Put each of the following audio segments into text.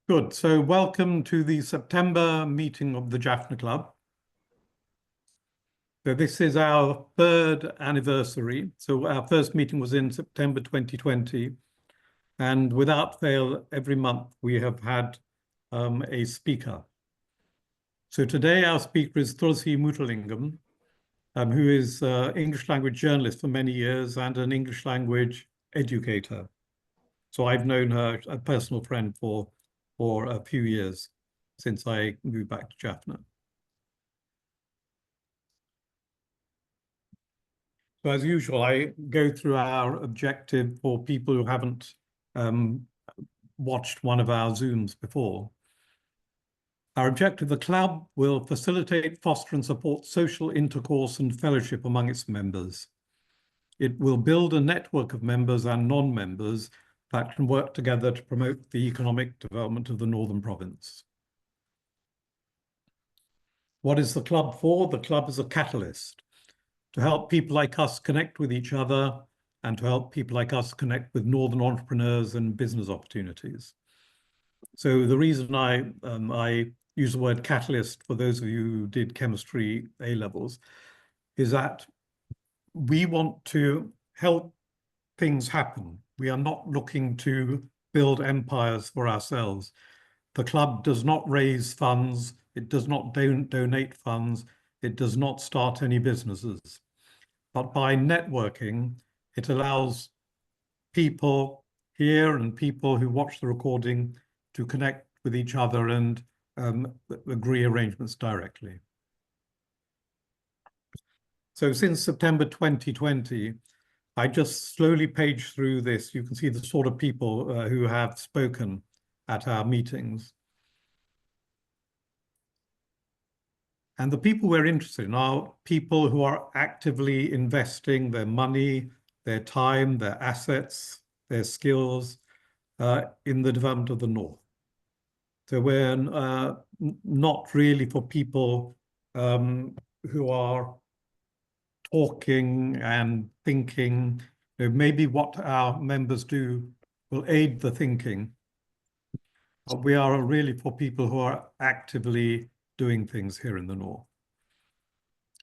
Good. So welcome to the September meeting of the Jaffna Club. So this is our third anniversary. So our first meeting was in September 2020. And without fail, every month we have had a speaker. So today our speaker is Thulasi Muttulingam, who is an English language journalist for many years and an English language educator. So I've known her, a personal friend, for a few years since I moved back to Jaffna. So as usual, I go through our objective for people who haven't watched one of our Zooms before. Our objective, the club will facilitate, foster and support social intercourse and fellowship among its members. It will build a network of members and non-members that can work together to promote the economic development of the Northern Province. What is the club for? The club is a catalyst to help people like us connect with each other and to help people like us connect with Northern entrepreneurs and business opportunities. So the reason I use the word catalyst for those of you who did chemistry A-levels is that we want to help things happen. We are not looking to build empires for ourselves. The club does not raise funds. It does not donate funds. It does not start any businesses. But by networking, it allows people here and people who watch the recording to connect with each other and agree arrangements directly. So since September 2020, I just slowly page through this. You can see the sort of people who have spoken at our meetings. And the people we're interested in are people who are actively investing their money, their time, their assets, their skills in the development of the North. So we're not really for people who are talking and thinking. You know, maybe what our members do will aid the thinking. But we are really for people who are actively doing things here in the North.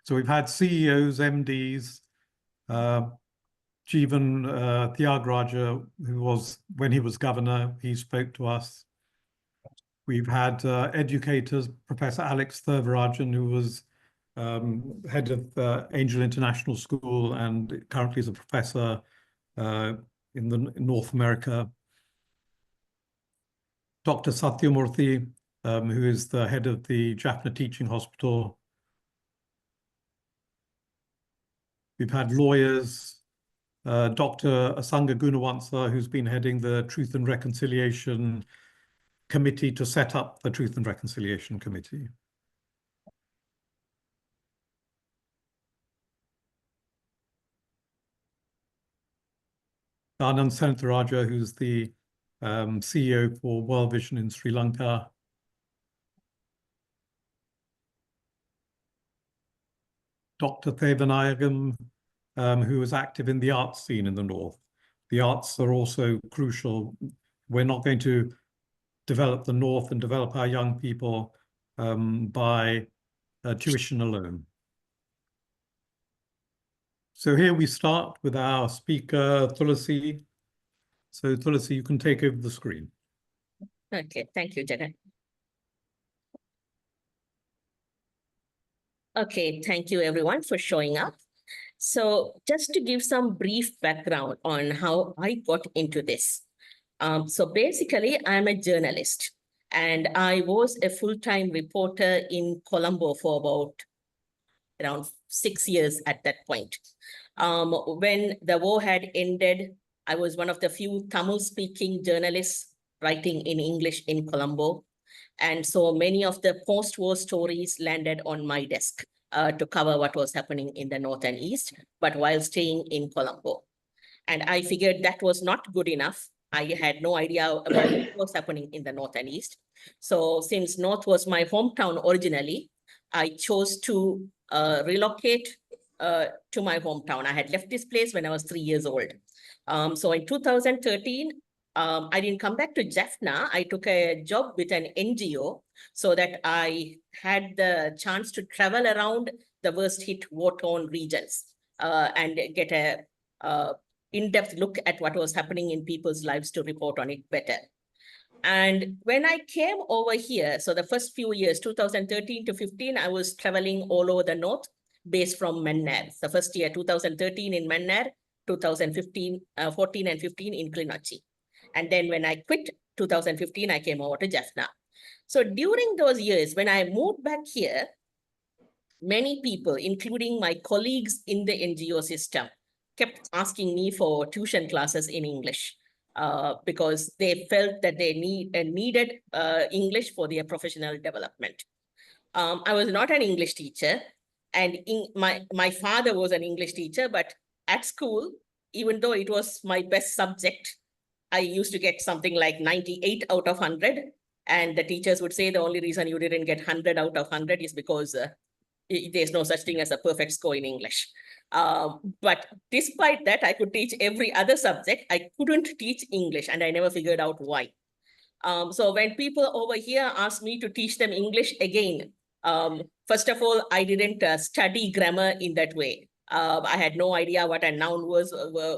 So we've had CEOs, MDs, Jeevan Tyagaraja, who was, when he was governor, he spoke to us. We've had educators, Professor Alex Thurvarajan, who was head of Angel International School and currently is a professor in North America. Dr. Satyamurthy, who is the head of the Jaffna Teaching Hospital. We've had lawyers, Dr. Asanga Gunawansa, who's been heading the Truth and Reconciliation Committee to set up the Truth and Reconciliation Committee. Anand Sentharaja, who's the CEO for World Vision in Sri Lanka. Dr. Thevanayagam, who is active in the arts scene in the North. The arts are also crucial. We're not going to develop the North and develop our young people by tuition alone. So here we start with our speaker, Thulasi. So Thulasi, you can take over the screen. Okay, thank you, Jekhan. Okay, thank you everyone for showing up. So just to give some brief background on how I got into this. So basically, I'm a journalist and I was a full-time reporter in Colombo for about around 6 years at that point. When the war had ended, I was one of the few Tamil-speaking journalists writing in English in Colombo. And so many of the post-war stories landed on my desk to cover what was happening in the North and East, but while staying in Colombo. And I figured that was not good enough. I had no idea about what was happening in the North and East. So since North was my hometown originally, I chose to relocate to my hometown. I had left this place when I was 3 years old. So in 2013, I didn't come back to Jaffna. I took a job with an NGO so that I had the chance to travel around the worst hit war-torn regions and get a in-depth look at what was happening in people's lives to report on it better. And when I came over here, so the first few years, 2013 to 15, I was traveling all over the north, based from Mannar. The first year, 2013 in Mannar, 2015, 14 and 15 in Klinochi. And then when I quit 2015, I came over to Jaffna. So during those years, when I moved back here, many people, including my colleagues in the NGO system, kept asking me for tuition classes in English because they felt that they needed English for their professional development. I was not an English teacher, and my father was an English teacher, but at school, even though it was my best subject, I used to get something like 98 out of 100. And the teachers would say the only reason you didn't get 100 out of 100 is because there's no such thing as a perfect score in English. But despite that, I could teach every other subject. I couldn't teach English, and I never figured out why. So when people over here ask me to teach them English again, first of all, I didn't study grammar in that way. I had no idea what a noun was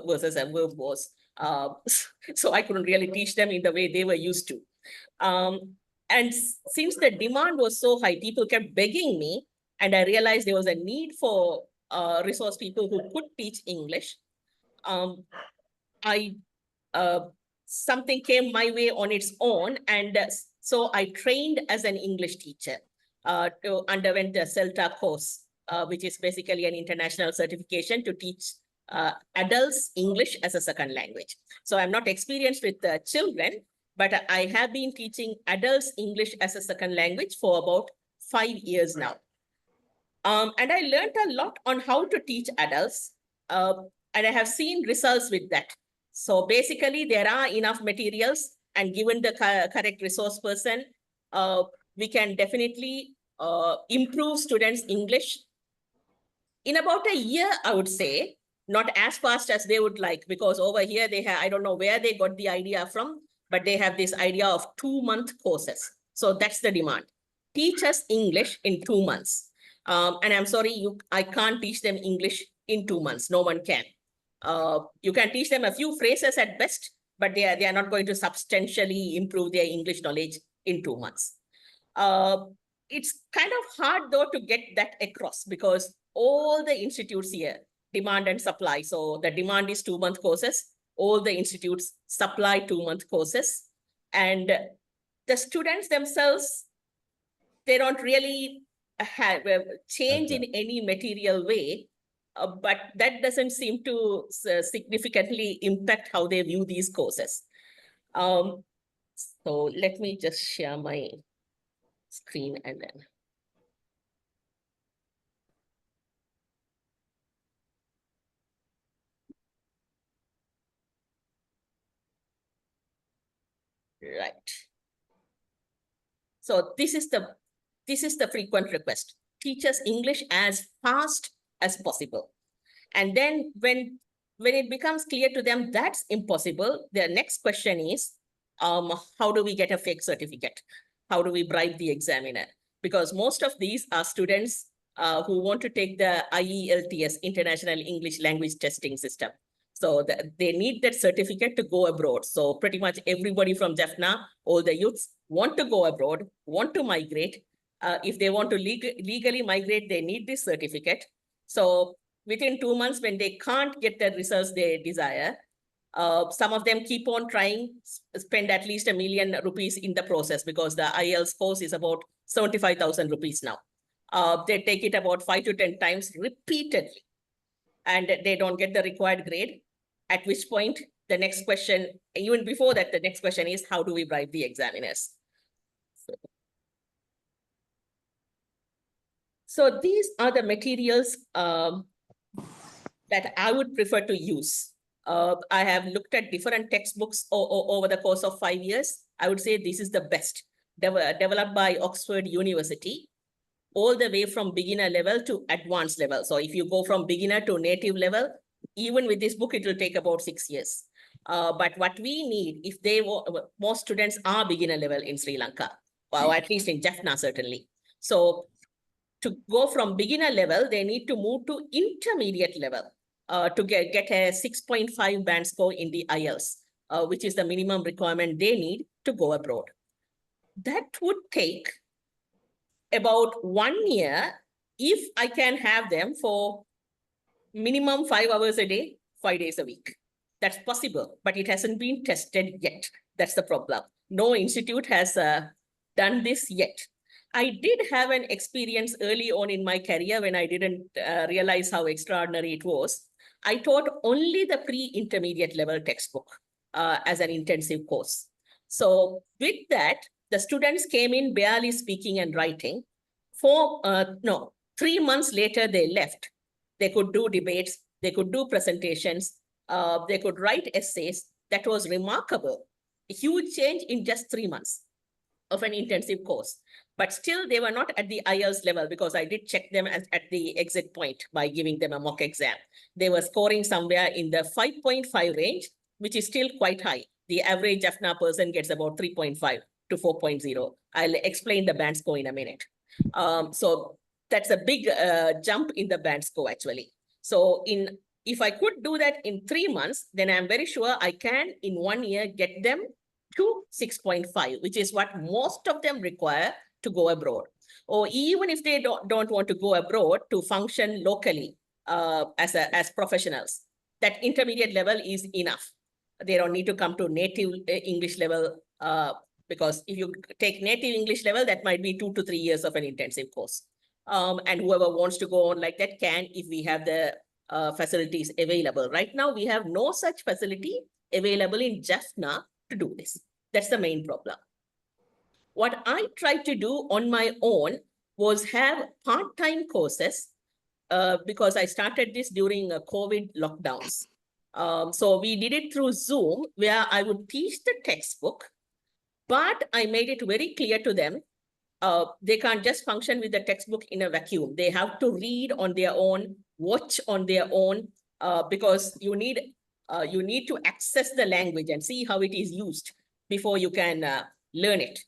versus a verb was. So I couldn't really teach them in the way they were used to. And since the demand was so high, people kept begging me, and I realized there was a need for resource people who could teach English. Something came my way on its own, and so I trained as an English teacher. Underwent the CELTA course, which is basically an international certification to teach adults English as a second language. So I'm not experienced with children, but I have been teaching adults English as a second language for about 5 years now. And I learned a lot on how to teach adults, and I have seen results with that. So basically, there are enough materials, and given the correct resource person, we can definitely improve students' English in about a year, I would say. Not as fast as they would like, because over here they have, I don't know where they got the idea from, but they have this idea of 2-month courses. So that's the demand. Teach us English in 2 months. And I'm sorry, I can't teach them English in 2 months. No one can. You can teach them a few phrases at best, but they are not going to substantially improve their English knowledge in 2 months. It's kind of hard though to get that across, because all the institutes here, demand and supply. So the demand is 2-month courses. All the institutes supply 2-month courses. And the students themselves, they don't really have change in any material way, but that doesn't seem to significantly impact how they view these courses. So let me just share my screen and then. Right. So this is the frequent request. Teach us English as fast as possible. And then when it becomes clear to them that's impossible, their next question is, how do we get a fake certificate? How do we bribe the examiner? Because most of these are students who want to take the IELTS, International English Language Testing System. So they need that certificate to go abroad. So pretty much everybody from Jaffna, all the youths want to go abroad, want to migrate. If they want to legally migrate, they need this certificate. So within 2 months, when they can't get the results they desire, some of them keep on trying, spend at least ₹1 million in the process, because the IELTS course is about 75,000 rupees now. They take it about 5 to 10 times repeatedly, and they don't get the required grade, at which point the next question, even before that, the next question is, how do we bribe the examiners? So these are the materials that I would prefer to use. I have looked at different textbooks over the course of 5 years. I would say this is the best, developed by Oxford University, all the way from beginner level to advanced level. So if you go from beginner to native level, even with this book, it will take about 6 years. But what we need, if most students are beginner level in Sri Lanka, or at least in Jaffna, certainly. So to go from beginner level, they need to move to intermediate level to get a 6.5 band score in the IELTS, which is the minimum requirement they need to go abroad. That would take about 1 year if I can have them for minimum 5 hours a day, 5 days a week. That's possible, but it hasn't been tested yet. That's the problem. No institute has done this yet. I did have an experience early on in my career when I didn't realize how extraordinary it was. I taught only the pre-intermediate level textbook as an intensive course. So with that, the students came in barely speaking and writing. 3 months later, they left. They could do debates, they could do presentations, they could write essays. That was remarkable. A huge change in just 3 months of an intensive course. But still, they were not at the IELTS level because I did check them at the exit point by giving them a mock exam. They were scoring somewhere in the 5.5 range, which is still quite high. The average Jaffna person gets about 3.5 to 4.0. I'll explain the band score in a minute. So that's a big jump in the band score, actually. So if I could do that in 3 months, then I'm very sure I can, in 1 year, get them to 6.5, which is what most of them require to go abroad. Or even if they don't want to go abroad, to function locally as professionals, that intermediate level is enough. They don't need to come to native English level, because if you take native English level, that might be 2 to 3 years of an intensive course. And whoever wants to go on like that can, if we have the facilities available. Right now, we have no such facility available in Jaffna to do this. That's the main problem. What I tried to do on my own was have part-time courses because I started this during COVID lockdowns. So we did it through Zoom, where I would teach the textbook, but I made it very clear to them, they can't just function with the textbook in a vacuum. They have to read on their own, watch on their own, because you need to access the language and see how it is used before you can learn it.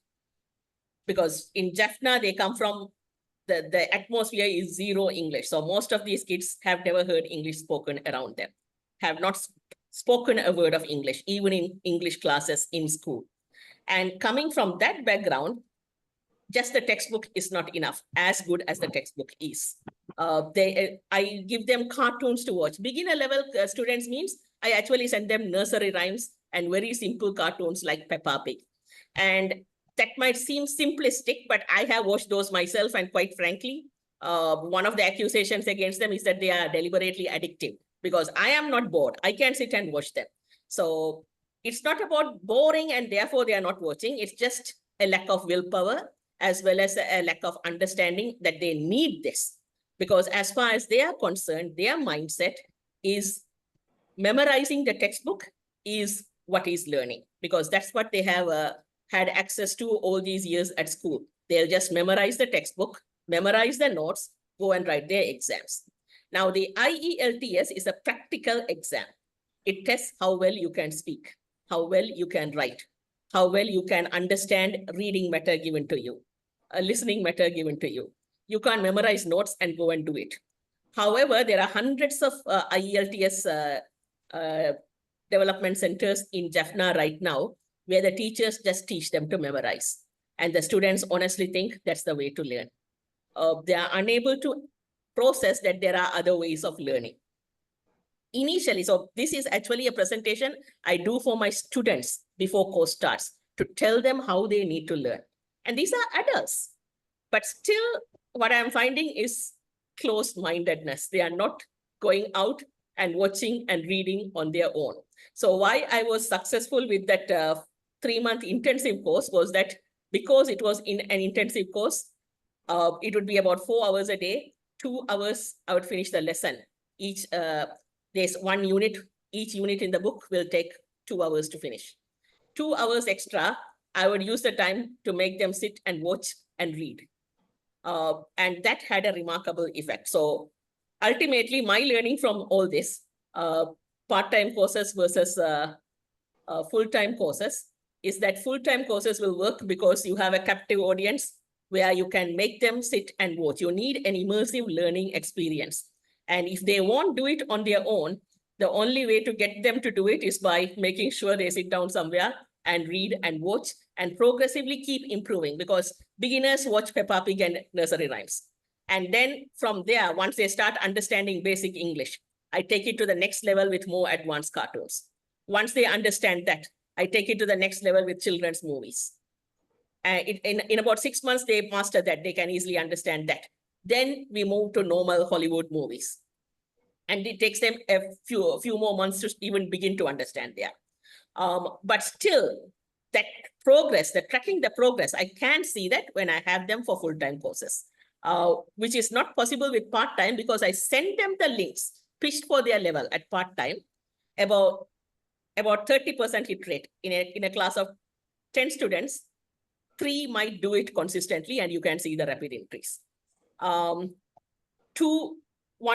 Because in Jaffna, they come from, the atmosphere is zero English. So most of these kids have never heard English spoken around them, have not spoken a word of English, even in English classes in school. And coming from that background, just the textbook is not enough, as good as the textbook is. I give them cartoons to watch. Beginner level students means I actually send them nursery rhymes and very simple cartoons like Peppa Pig. And that might seem simplistic, but I have watched those myself. And quite frankly, one of the accusations against them is that they are deliberately addictive, because I am not bored. I can sit and watch them. So it's not about boring and therefore they are not watching. It's just a lack of willpower, as well as a lack of understanding that they need this. Because as far as they are concerned, their mindset is memorizing the textbook is what is learning, because that's what they have had access to all these years at school. They'll just memorize the textbook, memorize the notes, go and write their exams. Now, the IELTS is a practical exam. It tests how well you can speak, how well you can write, how well you can understand reading matter given to you, listening matter given to you. You can't memorize notes and go and do it. However, there are hundreds of IELTS development centers in Jaffna right now, where the teachers just teach them to memorize. And the students honestly think that's the way to learn. They are unable to process that there are other ways of learning. Initially, so this is actually a presentation I do for my students before course starts, to tell them how they need to learn. And these are adults. But still, what I'm finding is closed-mindedness. They are not going out and watching and reading on their own. So why I was successful with that 3-month intensive course was that because it was in an intensive course, it would be about 4 hours a day, 2 hours, I would finish the lesson. There's one unit, each unit in the book will take 2 hours to finish. 2 hours extra, I would use the time to make them sit and watch and read. And that had a remarkable effect. So ultimately, my learning from all this, part-time courses versus full-time courses is that full-time courses will work because you have a captive audience where you can make them sit and watch. You need an immersive learning experience. And if they won't do it on their own, the only way to get them to do it is by making sure they sit down somewhere and read and watch and progressively keep improving, because beginners watch Peppa Pig and nursery rhymes. And then from there, once they start understanding basic English, I take it to the next level with more advanced cartoons. Once they understand that, I take it to the next level with children's movies. In about 6 months, they master that. They can easily understand that. Then we move to normal Hollywood movies. And it takes them a few more months to even begin to understand there. But still, that progress, tracking the progress, I can see that when I have them for full-time courses, which is not possible with part-time, because I send them the links pitched for their level at part-time. About 30% hit rate in a class of 10 students, 3 might do it consistently, and you can see the rapid increase. 1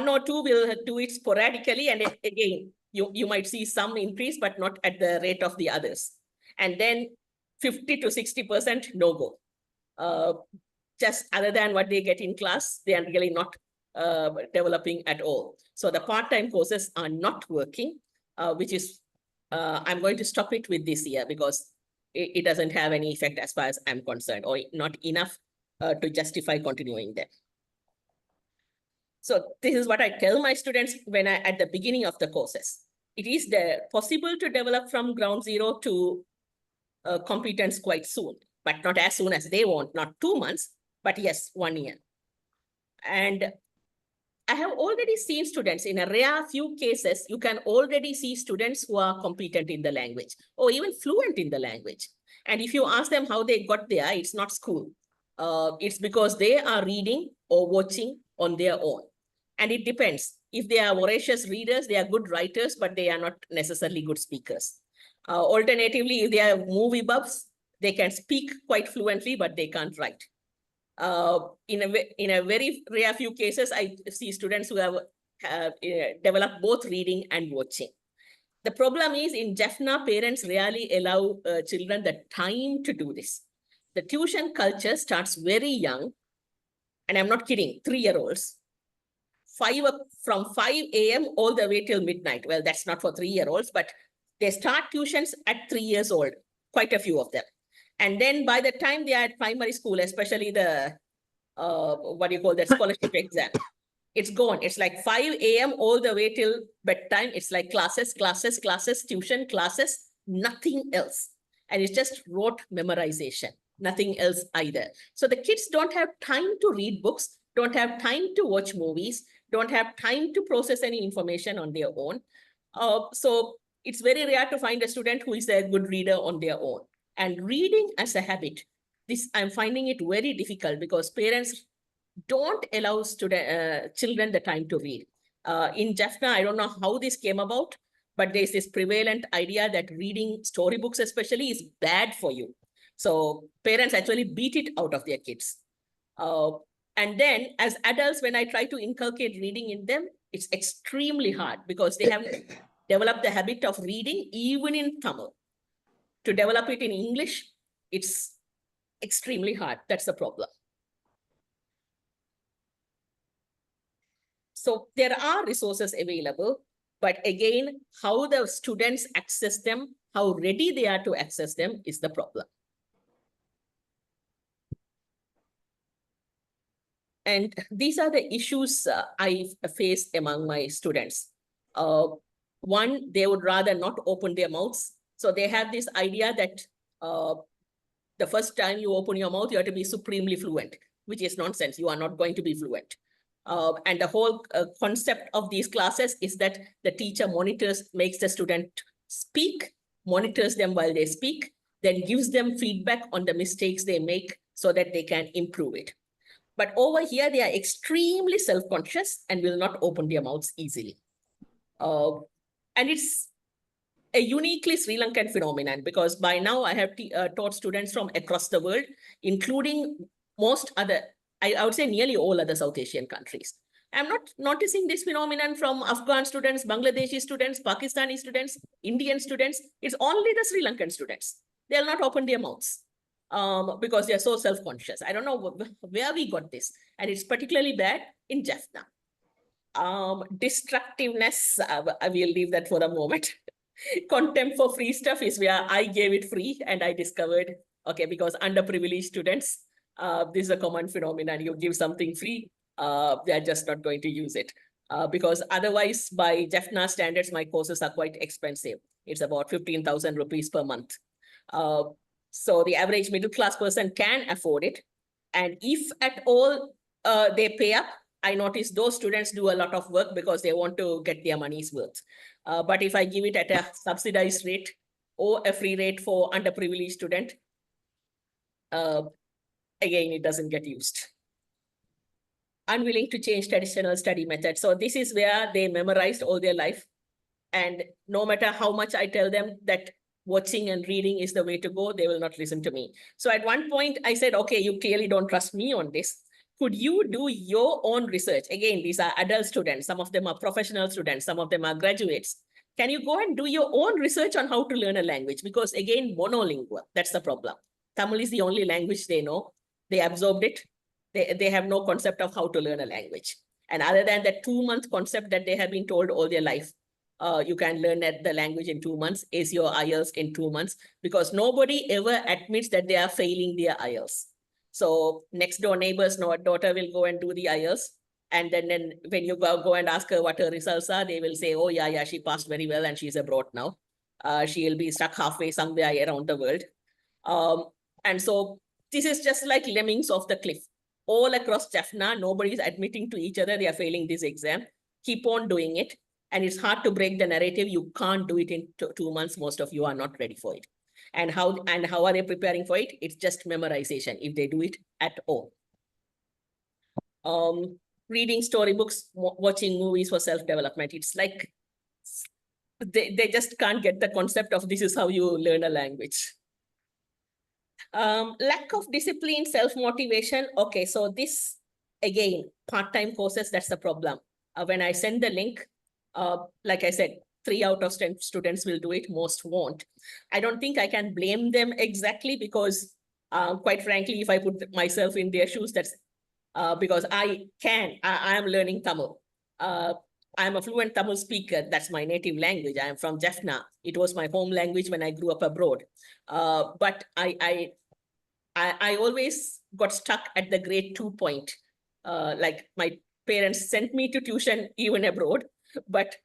or 2 will do it sporadically, and again, you might see some increase, but not at the rate of the others. And then 50 to 60% no-go. Just other than what they get in class, they are really not developing at all. So the part-time courses are not working, which is, I'm going to stop it with this year, because it doesn't have any effect as far as I'm concerned, or not enough to justify continuing them. So this is what I tell my students when at the beginning of the courses. It is possible to develop from ground zero to competence quite soon, but not as soon as they want, not 2 months, but yes, 1 year. And I have already seen students, in a rare few cases, you can already see students who are competent in the language or even fluent in the language. And if you ask them how they got there, it's not school. It's because they are reading or watching on their own. And it depends. If they are voracious readers, they are good writers, but they are not necessarily good speakers. Alternatively, if they are movie buffs, they can speak quite fluently, but they can't write. In a very rare few cases, I see students who have developed both reading and watching. The problem is, in Jaffna, parents rarely allow children the time to do this. The tuition culture starts very young, and I'm not kidding, 3-year-olds. From 5 a.m. all the way till midnight. Well, that's not for 3-year-olds, but they start tuitions at 3 years old, quite a few of them. And then by the time they are at primary school, especially the, scholarship exam, it's gone. It's like 5 a.m. all the way till bedtime. It's like classes, tuition, classes, nothing else. And it's just rote memorization, nothing else either. So the kids don't have time to read books, don't have time to watch movies, don't have time to process any information on their own. So it's very rare to find a student who is a good reader on their own. And reading as a habit, I'm finding it very difficult, because parents don't allow children the time to read. In Jaffna, I don't know how this came about, but there's this prevalent idea that reading storybooks especially is bad for you. So parents actually beat it out of their kids. And then as adults, when I try to inculcate reading in them, it's extremely hard, because they have developed the habit of reading even in Tamil. To develop it in English, it's extremely hard. That's the problem. So there are resources available, but again, how the students access them, how ready they are to access them is the problem. And these are the issues I face among my students. One, they would rather not open their mouths. So they have this idea that the first time you open your mouth, you have to be supremely fluent, which is nonsense. You are not going to be fluent. And the whole concept of these classes is that the teacher makes the student speak, monitors them while they speak, then gives them feedback on the mistakes they make so that they can improve it. But over here, they are extremely self-conscious and will not open their mouths easily. And it's a uniquely Sri Lankan phenomenon, because by now I have taught students from across the world, including most other, I would say nearly all other South Asian countries. I'm not noticing this phenomenon from Afghan students, Bangladeshi students, Pakistani students, Indian students. It's only the Sri Lankan students. They'll not open their mouths because they're so self-conscious. I don't know where we got this. And it's particularly bad in Jaffna. Destructiveness, I will leave that for a moment. Contempt for free stuff is where I gave it free and I discovered, okay, because underprivileged students, this is a common phenomenon. You give something free, they're just not going to use it. Because otherwise, by Jaffna standards, my courses are quite expensive. It's about 15,000 rupees per month. So the average middle class person can afford it. And if at all they pay up, I notice those students do a lot of work because they want to get their money's worth. But if I give it at a subsidized rate or a free rate for underprivileged student, again, it doesn't get used. Unwilling to change traditional study methods. So this is where they memorized all their life. And no matter how much I tell them that watching and reading is the way to go, they will not listen to me. So at one point I said, okay, you clearly don't trust me on this. Could you do your own research? Again, these are adult students. Some of them are professional students. Some of them are graduates. Can you go and do your own research on how to learn a language? Because again, monolingual, that's the problem. Tamil is the only language they know. They absorbed it. They have no concept of how to learn a language. And other than that 2-month concept that they have been told all their life, you can learn the language in 2 months, ace your IELTS in 2 months, because nobody ever admits that they are failing their IELTS. So next door neighbor's daughter will go and do the IELTS. And then when you go and ask her what her results are, they will say, oh yeah, she passed very well and she's abroad now. She'll be stuck halfway somewhere around the world. And so this is just like lemmings off the cliff. All across Jaffna, nobody is admitting to each other they are failing this exam. Keep on doing it. And it's hard to break the narrative. You can't do it in 2 months. Most of you are not ready for it. And how are they preparing for it? It's just memorization, if they do it at all. Reading storybooks, watching movies for self-development. It's like they just can't get the concept of this is how you learn a language. Lack of discipline, self-motivation. Okay, so this, again, part-time courses, that's the problem. When I send the link, like I said, 3 out of 10 students will do it, most won't. I don't think I can blame them exactly because, quite frankly, if I put myself in their shoes, that's because I am learning Tamil. I'm a fluent Tamil speaker. That's my native language. I am from Jaffna. It was my home language when I grew up abroad. But I always got stuck at the grade 2 point. Like my parents sent me to tuition even abroad, but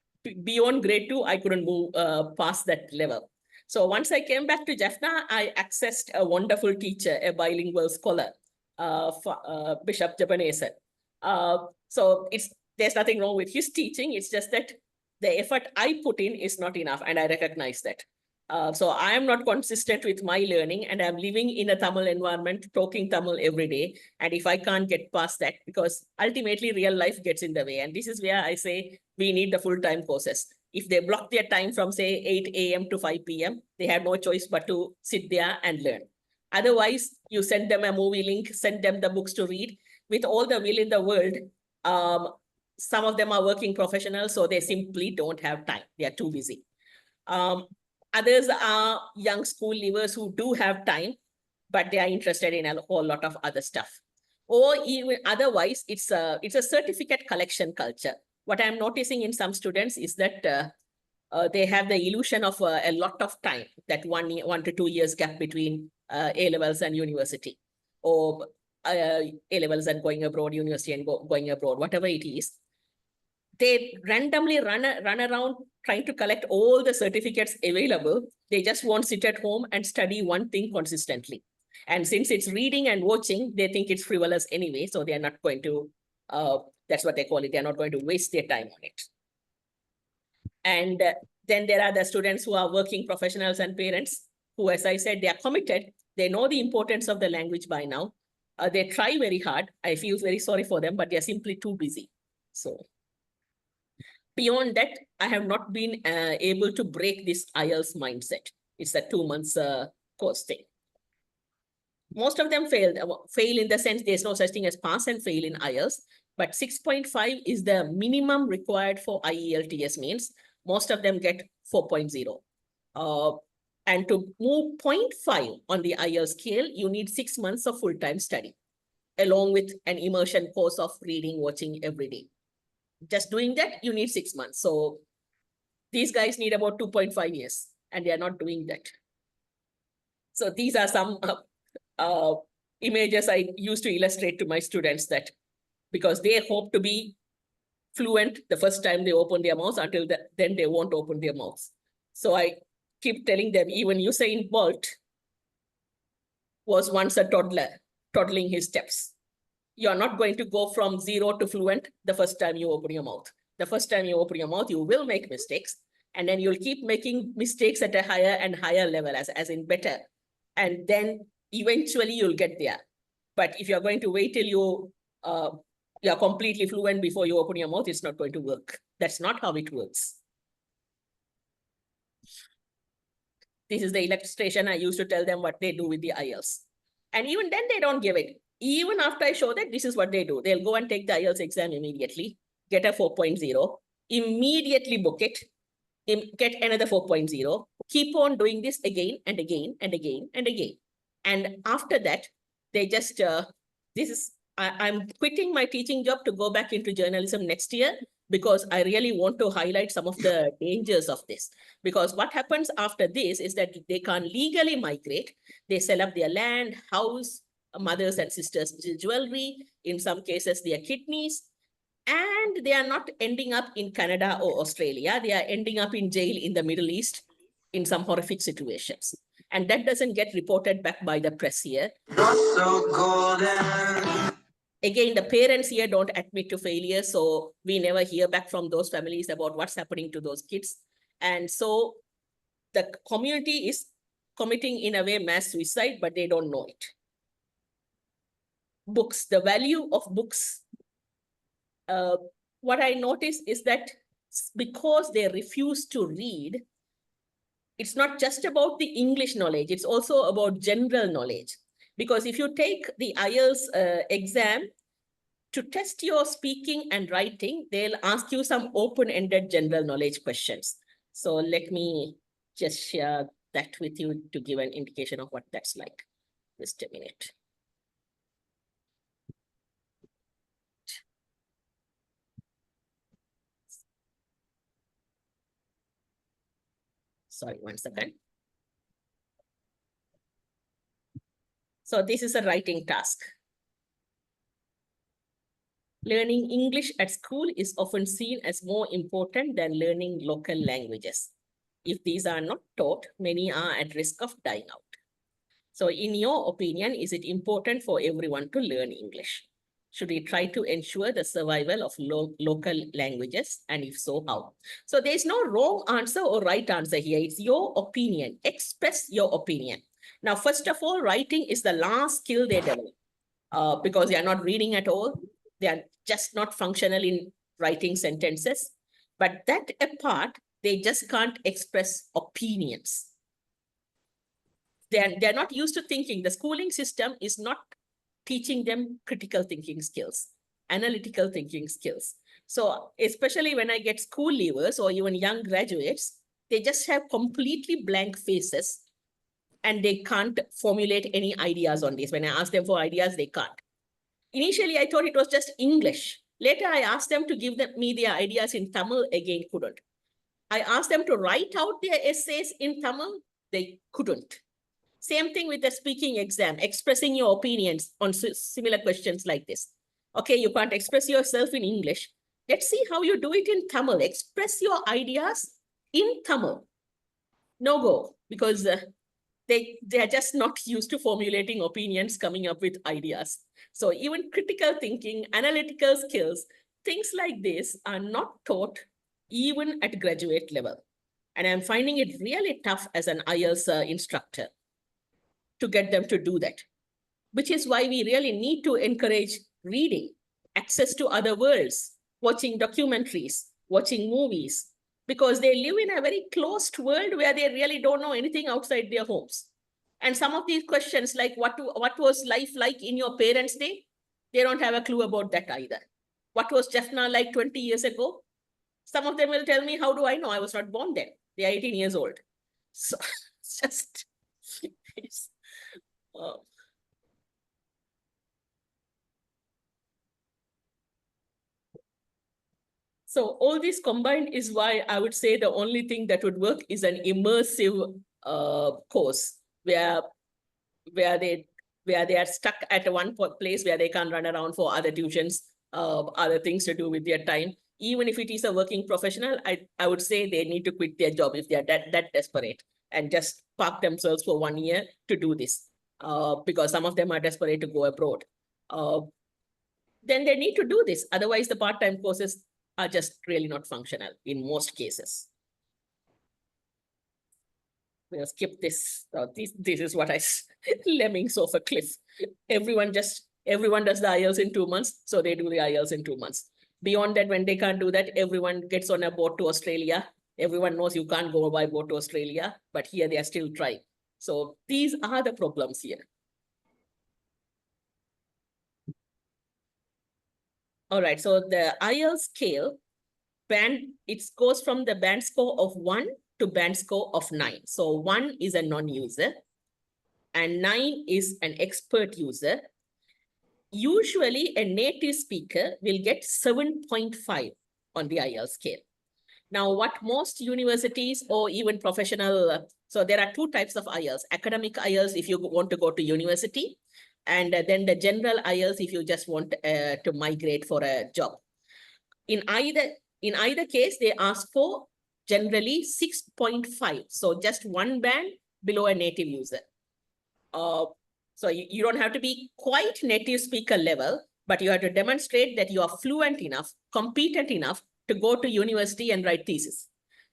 beyond grade 2, I couldn't move past that level. So once I came back to Jaffna, I accessed a wonderful teacher, a bilingual scholar, Bishop Japanese. So there's nothing wrong with his teaching. It's just that the effort I put in is not enough, and I recognize that. So I am not consistent with my learning, and I'm living in a Tamil environment, talking Tamil every day. And if I can't get past that, because ultimately real life gets in the way. And this is where I say we need the full-time courses. If they block their time from say 8 a.m. to 5 p.m., they have no choice but to sit there and learn. Otherwise, you send them a movie link, send them the books to read. With all the will in the world, some of them are working professionals, so they simply don't have time. They are too busy. Others are young school leavers who do have time, but they are interested in a whole lot of other stuff. Or even otherwise, it's a certificate collection culture. What I'm noticing in some students is that they have the illusion of a lot of time, that 1 to 2 years gap between A-levels and university, or A-levels and going abroad, university and going abroad, whatever it is. They randomly run around trying to collect all the certificates available. They just won't sit at home and study one thing consistently. And since it's reading and watching, they think it's frivolous anyway. So they are not going to, that's what they call it. They're not going to waste their time on it. And then there are the students who are working professionals and parents who, as I said, they are committed. They know the importance of the language by now. They try very hard. I feel very sorry for them, but they're simply too busy. So beyond that, I have not been able to break this IELTS mindset. It's a 2 months course thing. Most of them fail in the sense there's no such thing as pass and fail in IELTS, but 6.5 is the minimum required for IELTS, means most of them get 4.0. And to move 0.5 on the IELTS scale, you need 6 months of full-time study, along with an immersion course of reading, watching every day. Just doing that, you need 6 months. So these guys need about 2.5 years, and they are not doing that. So these are some images I used to illustrate to my students, that because they hope to be fluent the first time they open their mouths, until then they won't open their mouths. So I keep telling them, even Usain Bolt was once a toddler, toddling his steps. You're not going to go from 0 to fluent the first time you open your mouth. The first time you open your mouth, you will make mistakes, and then you'll keep making mistakes at a higher and higher level, as in better. And then eventually you'll get there. But if you're going to wait till you're completely fluent before you open your mouth, it's not going to work. That's not how it works. This is the illustration I used to tell them what they do with the IELTS. And even then they don't give it. Even after I show that, this is what they do. They'll go and take the IELTS exam immediately, get a 4.0, immediately book it, get another 4.0, keep on doing this again and again and again and again. And after that, they just, I'm quitting my teaching job to go back into journalism next year, because I really want to highlight some of the dangers of this. Because what happens after this is that they can't legally migrate. They sell up their land, house, mothers and sisters' jewelry, in some cases their kidneys, and they are not ending up in Canada or Australia. They are ending up in jail in the Middle East in some horrific situations. And that doesn't get reported back by the press here. Not so golden. Again, the parents here don't admit to failure, so we never hear back from those families about what's happening to those kids. And so the community is committing, in a way, mass suicide, but they don't know it. Books, the value of books. What I notice is that because they refuse to read, it's not just about the English knowledge, it's also about general knowledge. Because if you take the IELTS exam, to test your speaking and writing, they'll ask you some open-ended general knowledge questions. So let me just share that with you to give an indication of what that's like. Just a minute. Sorry, 1 second. So this is a writing task. Learning English at school is often seen as more important than learning local languages. If these are not taught, many are at risk of dying out. So in your opinion, is it important for everyone to learn English? Should we try to ensure the survival of local languages? And if so, how? So there's no wrong answer or right answer here. It's your opinion. Express your opinion. Now, first of all, writing is the last skill they develop because they are not reading at all. They are just not functional in writing sentences. But that apart, they just can't express opinions. They're not used to thinking. The schooling system is not teaching them critical thinking skills, analytical thinking skills. So especially when I get school leavers or even young graduates, they just have completely blank faces and they can't formulate any ideas on this. When I ask them for ideas, they can't. Initially, I thought it was just English. Later, I asked them to give me their ideas in Tamil, again, couldn't. I asked them to write out their essays in Tamil, they couldn't. Same thing with the speaking exam, expressing your opinions on similar questions like this. Okay, you can't express yourself in English. Let's see how you do it in Tamil. Express your ideas in Tamil. No go, because they are just not used to formulating opinions, coming up with ideas. So even critical thinking, analytical skills, things like this are not taught even at graduate level. And I'm finding it really tough as an IELTS instructor to get them to do that, which is why we really need to encourage reading, access to other worlds, watching documentaries, watching movies, because they live in a very closed world where they really don't know anything outside their homes. And some of these questions, like what was life like in your parents' day? They don't have a clue about that either. what was Jaffna like 20 years ago? Some of them will tell me, how do I know? I was not born then. They are 18 years old. So it's just, it's, so all this combined is why I would say the only thing that would work is an immersive course where they are stuck at one place where they can't run around for other tuitions, other things to do with their time. Even if it is a working professional, I would say they need to quit their job if they are that desperate and just park themselves for 1 year to do this, because some of them are desperate to go abroad. Then they need to do this. Otherwise, the part-time courses are just really not functional in most cases. We'll skip this. This is what I lemmings off a cliff. Everyone does the IELTS in 2 months, so they do the IELTS in 2 months. Beyond that, when they can't do that, everyone gets on a boat to Australia. Everyone knows you can't go by boat to Australia, but here they are still trying. So these are the problems here. All right, so the IELTS scale, it goes from the band score of 1 to band score of 9. So 1 is a non-user and 9 is an expert user. Usually a native speaker will get 7.5 on the IELTS scale. Now, what most universities or even professional, so there are 2 types of IELTS: academic IELTS if you want to go to university, and then the general IELTS if you just want to migrate for a job. In either case, they ask for generally 6.5. So just 1 band below a native user. So you don't have to be quite native speaker level, but you have to demonstrate that you are fluent enough, competent enough to go to university and write thesis,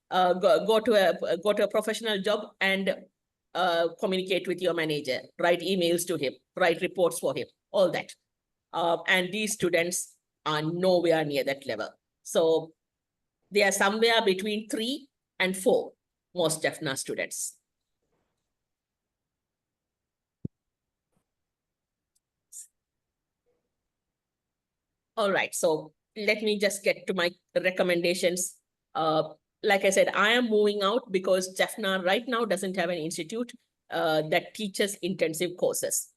go to a professional job and communicate with your manager, write emails to him, write reports for him, all that. And these students are nowhere near that level. So they are somewhere between 3 and 4, most Jaffna students. All right, so let me just get to my recommendations. Like I said, I am moving out because Jaffna right now doesn't have an institute that teaches intensive courses.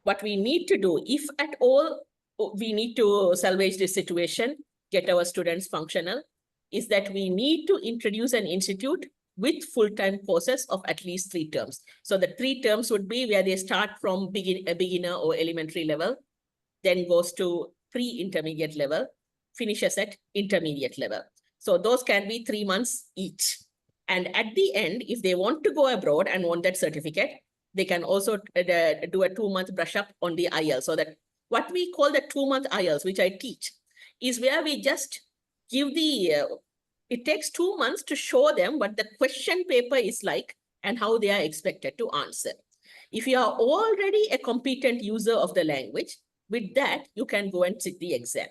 What we need to do, if at all we need to salvage this situation, get our students functional, is that we need to introduce an institute with full-time courses of at least 3 terms. So the 3 terms would be where they start from a beginner or elementary level, then goes to pre-intermediate level, finishes at intermediate level. So those can be 3 months each. And at the end, if they want to go abroad and want that certificate, they can also do a 2-month brush up on the IELTS. So that what we call the 2-month IELTS, which I teach, is where we just give it takes 2 months to show them what the question paper is like and how they are expected to answer. If you are already a competent user of the language, with that, you can go and sit the exam.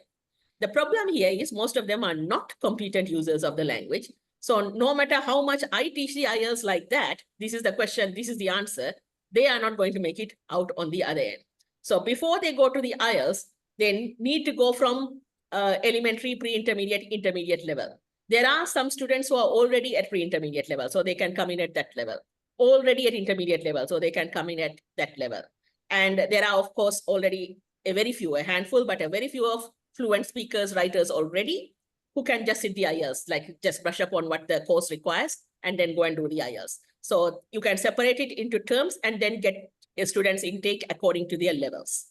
The problem here is most of them are not competent users of the language. So no matter how much I teach the IELTS like that, this is the question, this is the answer, they are not going to make it out on the other end. So before they go to the IELTS, they need to go from elementary, pre-intermediate, intermediate level. There are some students who are already at pre-intermediate level, so they can come in at that level. Already at intermediate level, so they can come in at that level. And there are, of course, already a handful, but a very few of fluent speakers, writers already who can just sit the IELTS, like just brush up on what the course requires and then go and do the IELTS. So you can separate it into terms and then get a student's intake according to their levels.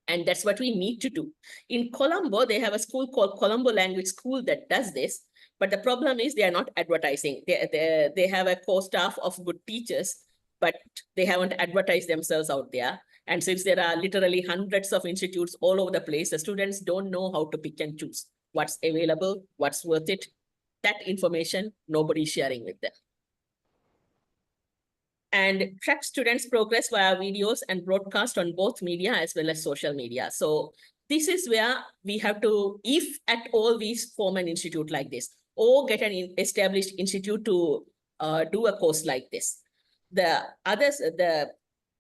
And that's what we need to do. In Colombo, they have a school called Colombo Language School that does this. But the problem is they are not advertising. They have a core staff of good teachers, but they haven't advertised themselves out there. And since there are literally hundreds of institutes all over the place, the students don't know how to pick and choose what's available, what's worth it. That information, nobody's sharing with them. And track students' progress via videos and broadcast on both media as well as social media. So this is where we have to, if at all we form an institute like this, or get an established institute to do a course like this.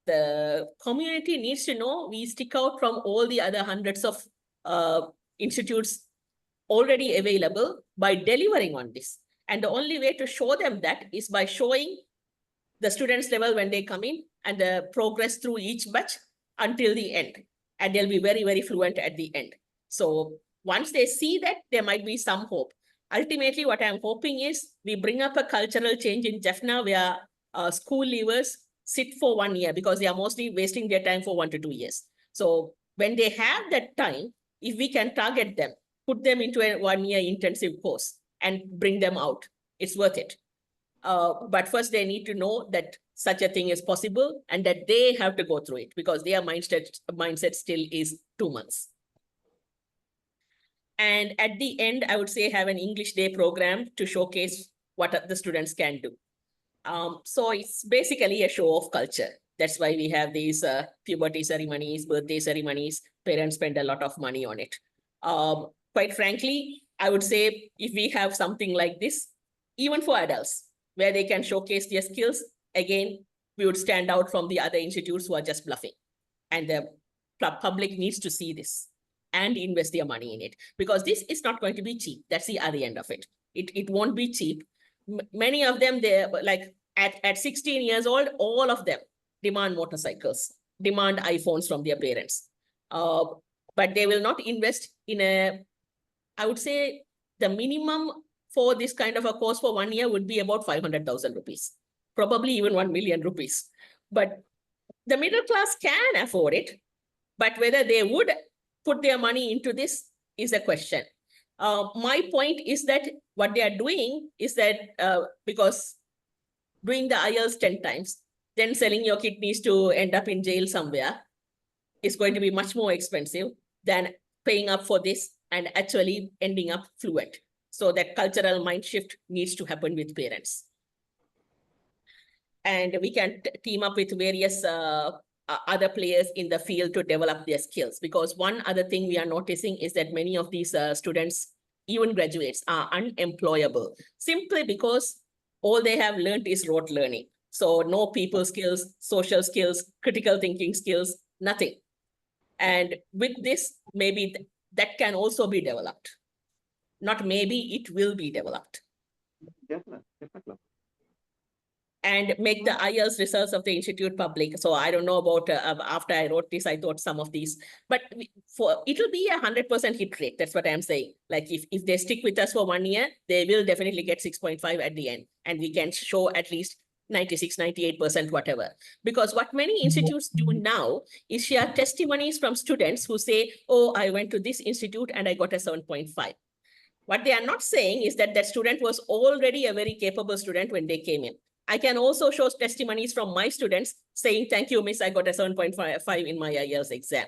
The community needs to know we stick out from all the other hundreds of institutes already available by delivering on this. And the only way to show them that is by showing the students level when they come in and the progress through each batch until the end. And they'll be very, very fluent at the end. So once they see that, there might be some hope. Ultimately, what I'm hoping is we bring up a cultural change in Jaffna where school leavers sit for 1 year because they are mostly wasting their time for 1 to 2 years. So when they have that time, if we can target them, put them into a 1 year intensive course and bring them out, it's worth it. But first they need to know that such a thing is possible and that they have to go through it because their mindset still is 2 months. And at the end, I would say have an English Day program to showcase what the students can do. So it's basically a show of culture. That's why we have these puberty ceremonies, birthday ceremonies. Parents spend a lot of money on it. Quite frankly, I would say if we have something like this, even for adults, where they can showcase their skills, again, we would stand out from the other institutes who are just bluffing. And the public needs to see this and invest their money in it because this is not going to be cheap. That's the other end of it. It won't be cheap. Many of them, they're like at 16 years old, all of them demand motorcycles, demand iPhones from their parents. But they will not invest in I would say the minimum for this kind of a course for 1 year would be about 500,000 rupees, probably even 1 million rupees. But the middle class can afford it, but whether they would put their money into this is a question. My point is that what they are doing is that because doing the IELTS 10 times, then selling your kidneys to end up in jail somewhere is going to be much more expensive than paying up for this and actually ending up fluent. So that cultural mind shift needs to happen with parents. And we can team up with various other players in the field to develop their skills. Because one other thing we are noticing is that many of these students, even graduates, are unemployable simply because all they have learned is rote learning. So no people skills, social skills, critical thinking skills, nothing. And with this, maybe that can also be developed. Not maybe, it will be developed. Definitely. And make the IELTS results of the institute public. So I don't know about after I wrote this, I thought some of these, but it'll be 100% hit rate. That's what I'm saying. Like if they stick with us for 1 year, they will definitely get 6.5 at the end. And we can show at least 96, 98%, whatever. Because what many institutes do now is share testimonies from students who say, oh, I went to this institute and I got a 7.5. What they are not saying is that that student was already a very capable student when they came in. I can also show testimonies from my students saying, thank you, miss, I got a 7.5 in my IELTS exam.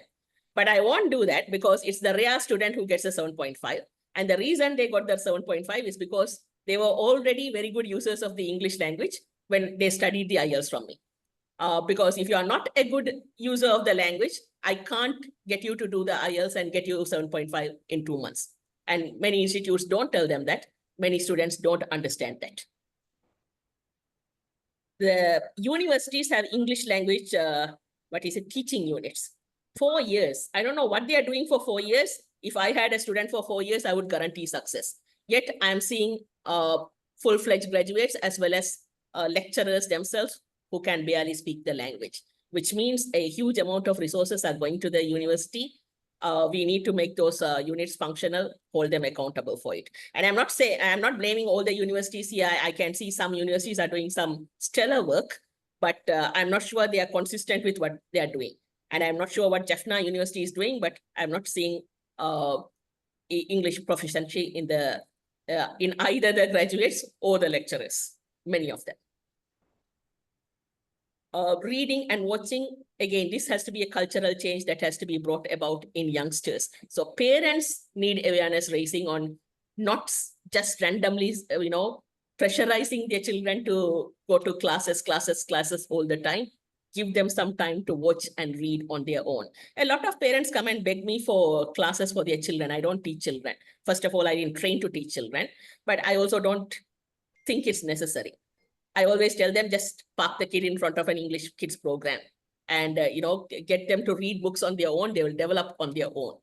But I won't do that because it's the rare student who gets a 7.5. And the reason they got that 7.5 is because they were already very good users of the English language when they studied the IELTS from me. Because if you are not a good user of the language, I can't get you to do the IELTS and get you 7.5 in 2 months. And many institutes don't tell them that. Many students don't understand that. The universities have English language, teaching units. 4 years. I don't know what they are doing for 4 years. If I had a student for 4 years, I would guarantee success. Yet I'm seeing full-fledged graduates as well as lecturers themselves who can barely speak the language, which means a huge amount of resources are going to the university. We need to make those units functional, hold them accountable for it. And I'm not blaming all the universities here. I can see some universities are doing some stellar work, but I'm not sure they are consistent with what they are doing. And I'm not sure what Jaffna University is doing, but I'm not seeing English proficiency in either the graduates or the lecturers, many of them. Reading and watching, again, this has to be a cultural change that has to be brought about in youngsters. So parents need awareness raising on not just randomly, pressurizing their children to go to classes all the time. Give them some time to watch and read on their own. A lot of parents come and beg me for classes for their children. I don't teach children. First of all, I didn't train to teach children, but I also don't think it's necessary. I always tell them just park the kid in front of an English kids program and, get them to read books on their own. They will develop on their own.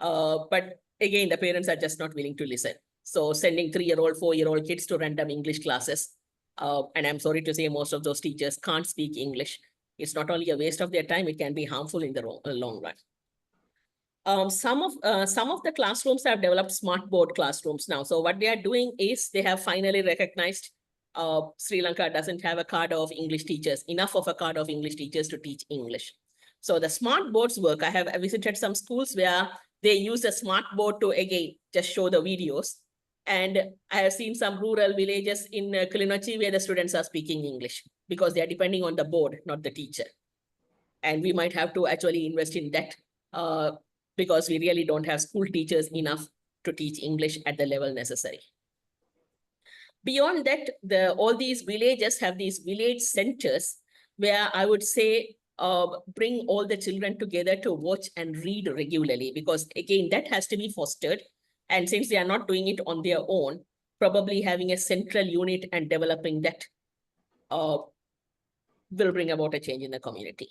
But again, the parents are just not willing to listen. So sending 3-year-old, 4-year-old kids to random English classes. And I'm sorry to say most of those teachers can't speak English. It's not only a waste of their time, it can be harmful in the long run. Some of the classrooms have developed smart board classrooms now. So what they are doing is they have finally recognized Sri Lanka doesn't have a cadre of English teachers, enough of a cadre of English teachers to teach English. So the smart boards work. I have visited some schools where they use a smart board to, again, just show the videos. And I have seen some rural villages in Kilinochchi where the students are speaking English because they are depending on the board, not the teacher. And we might have to actually invest in that because we really don't have school teachers enough to teach English at the level necessary. Beyond that, all these villages have these village centers where I would say bring all the children together to watch and read regularly, because again, that has to be fostered. And since they are not doing it on their own, probably having a central unit and developing that will bring about a change in the community.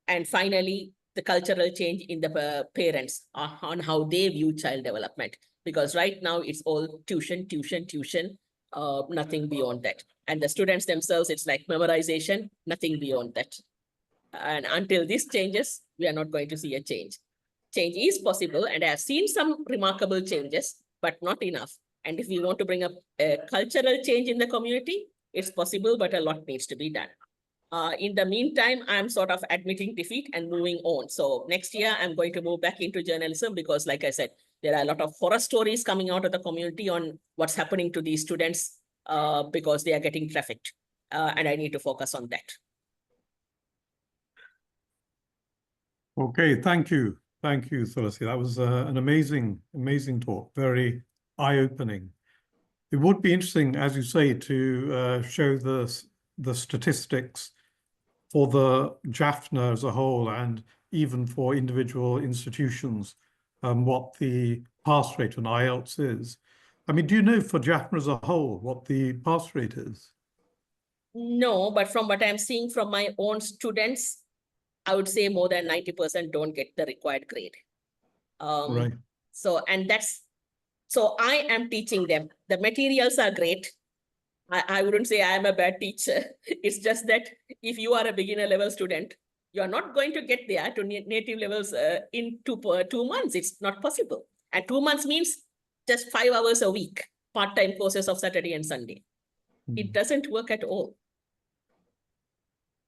And finally, the cultural change in the parents on how they view child development. Because right now it's all tuition, nothing beyond that. And the students themselves, it's like memorization, nothing beyond that. And until this changes, we are not going to see a change. Change is possible, and I have seen some remarkable changes, but not enough. And if we want to bring up a cultural change in the community, it's possible, but a lot needs to be done. In the meantime, I'm sort of admitting defeat and moving on. So next year, I'm going to move back into journalism because, like I said, there are a lot of horror stories coming out of the community on what's happening to these students because they are getting trafficked. And I need to focus on that. Okay, thank you. Thank you, Thulasi. That was an amazing talk, very eye-opening. It would be interesting, as you say, to show the statistics for the Jaffna as a whole and even for individual institutions, what the pass rate on IELTS is. I mean, do you know for Jaffna as a whole what the pass rate is? No, but from what I'm seeing from my own students, I would say more than 90% don't get the required grade. Right. So I am teaching them. The materials are great. I wouldn't say I am a bad teacher. It's just that if you are a beginner level student, you're not going to get there to native levels in 2 months. It's not possible. And 2 months means just 5 hours a week, part-time courses of Saturday and Sunday. It doesn't work at all.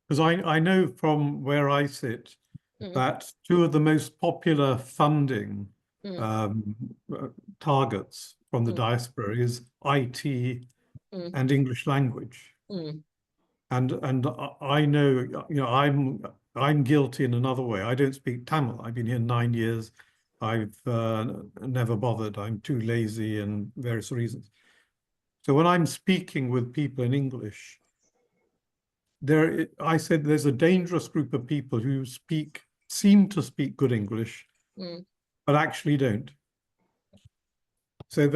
Because I know from where I sit that two of the most popular funding targets from the diaspora is IT and English language. And I know, you know, I'm guilty in another way. I don't speak Tamil. I've been here 9 years. I've never bothered. I'm too lazy and various reasons. So when I'm speaking with people in English, I said there's a dangerous group of people who seem to speak good English, but actually don't. So